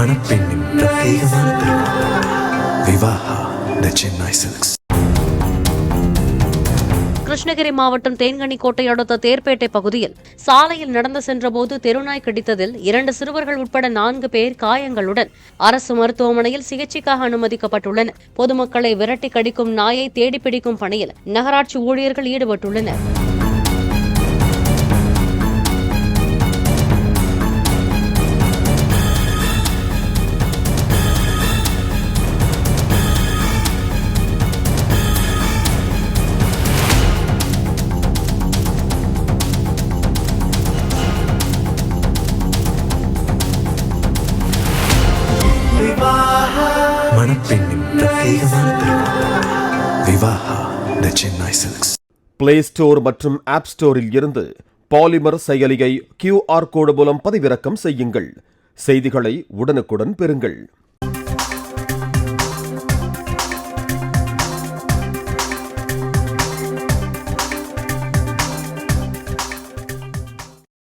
மணப்பெண்ணின் பிரத்யேகமான திருமணம் விவாஹா தி சென்னை சில்க்ஸ். கிருஷ்ணகிரி மாவட்டம் தேன்கனிக்கோட்டை அடுத்த தேர்பேட்டை பகுதியில் சாலையில் நடந்து சென்றபோது தெருநாய் கடித்ததில் 2 சிறுவர்கள் உட்பட 4 பேர் காயங்களுடன் அரசு மருத்துவமனையில் சிகிச்சைக்காக அனுமதிக்கப்பட்டுள்ளனர். பொதுமக்களை விரட்டி கடிக்கும் நாயை தேடிப்பிடிக்கும் பணியில் நகராட்சி ஊழியர்கள் ஈடுபட்டுள்ளனர். மணப்பெண்ணின் பிரத்யேகமான திருமணம் விவாஹா தி சென்னை சில்க்ஸ். பிளே ஸ்டோர் மற்றும் ஆப் ஸ்டோரில் இருந்து பாலிமர் செயலியை QR கோடு மூலம் பதிவிறக்கம் செய்யுங்கள். செய்திகளை உடனுக்குடன் பெறுங்கள்.